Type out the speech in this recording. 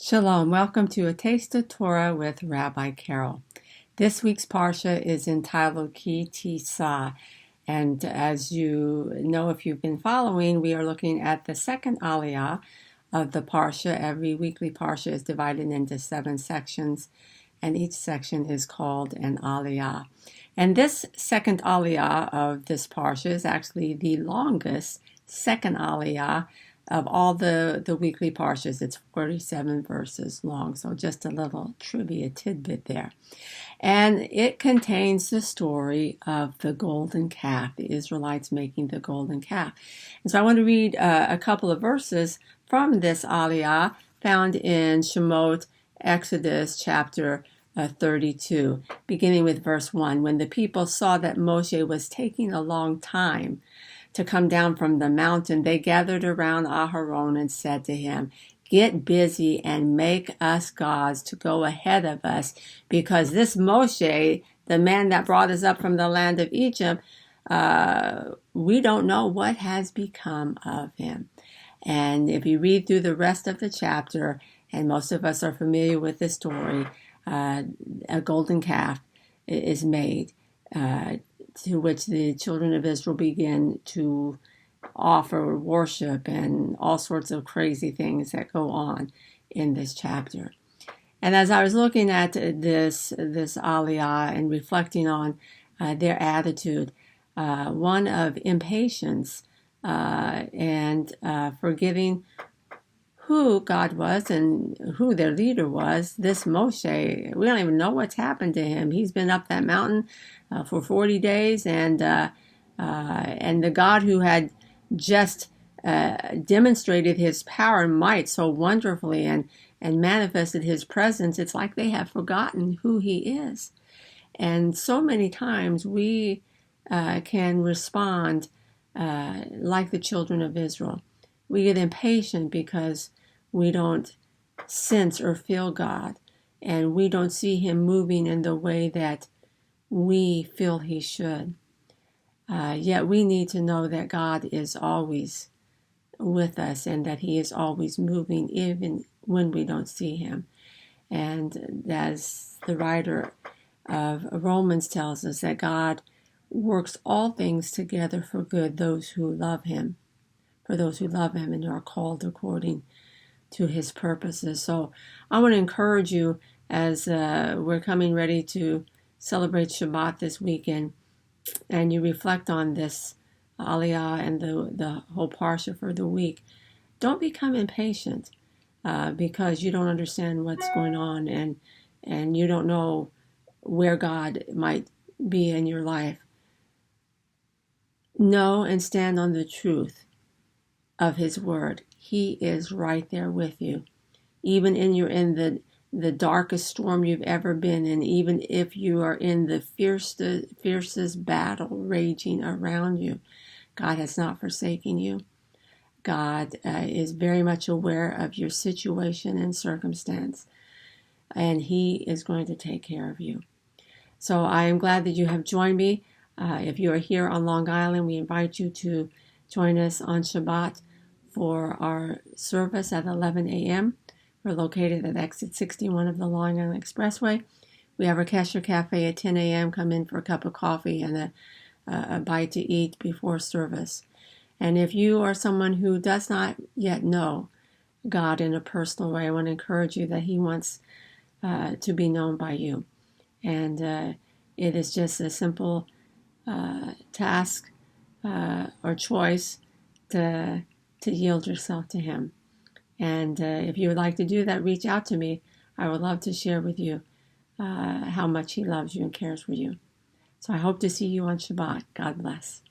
Shalom, welcome to A Taste of Torah with Rabbi Carol. This week's Parsha is entitled Ki Tisa, and as you know if you've been following, we are looking at the second Aliyah of the Parsha. Every weekly Parsha is divided into 7 sections, and each section is called an Aliyah. And this second Aliyah of this Parsha is actually the longest second Aliyah of all the weekly Parshas. It's 47 verses long, so just a little trivia tidbit there. And it contains the story of the golden calf, the Israelites making the golden calf. And so I want to read a couple of verses from this Aliyah found in Shemot, Exodus chapter 32, beginning with verse 1. When the people saw that Moshe was taking a long time to come down from the mountain, they gathered around Aharon and said to him, "Get busy and make us gods to go ahead of us, because this Moshe, the man that brought us up from the land of Egypt, we don't know what has become of him." And if you read through the rest of the chapter, and most of us are familiar with this story, a golden calf is made, to which the children of Israel begin to offer worship and all sorts of crazy things that go on in this chapter. And as I was looking at this Aliyah and reflecting on their attitude, one of impatience and forgetting who God was and who their leader was, this Moshe, we don't even know what's happened to him. He's been up that mountain for 40 days, and the God who had just demonstrated his power and might so wonderfully and manifested his presence, it's like they have forgotten who he is. And so many times we can respond like the children of Israel. We get impatient because we don't sense or feel God, and we don't see him moving in the way that we feel he should. Yet we need to know that God is always with us and that he is always moving even when we don't see him. And as the writer of Romans tells us, that God works all things together for good, those who love him, for those who love him and are called according to his purposes. So I want to encourage you as we're coming ready to celebrate Shabbat this weekend, and you reflect on this Aliyah and the whole Parsha for the week. Don't become impatient because you don't understand what's going on and you don't know where God might be in your life. Know and stand on the truth of his word. He is right there with you. Even in the darkest storm you've ever been in, even if you are in the fiercest battle raging around you, God has not forsaken you. God is very much aware of your situation and circumstance, and he is going to take care of you. So I am glad that you have joined me. If you are here on Long Island, we invite you to join us on Shabbat for our service at 11 a.m. We're located at exit 61 of the Long Island Expressway. We have our Kesher Cafe at 10 a.m. Come in for a cup of coffee and a bite to eat before service. And if you are someone who does not yet know God in a personal way, I want to encourage you that he wants to be known by you. And it is just a simple task or choice to yield yourself to him. And if you would like to do that, reach out to me. I would love to share with you how much he loves you and cares for you. So I hope to see you on Shabbat. God bless.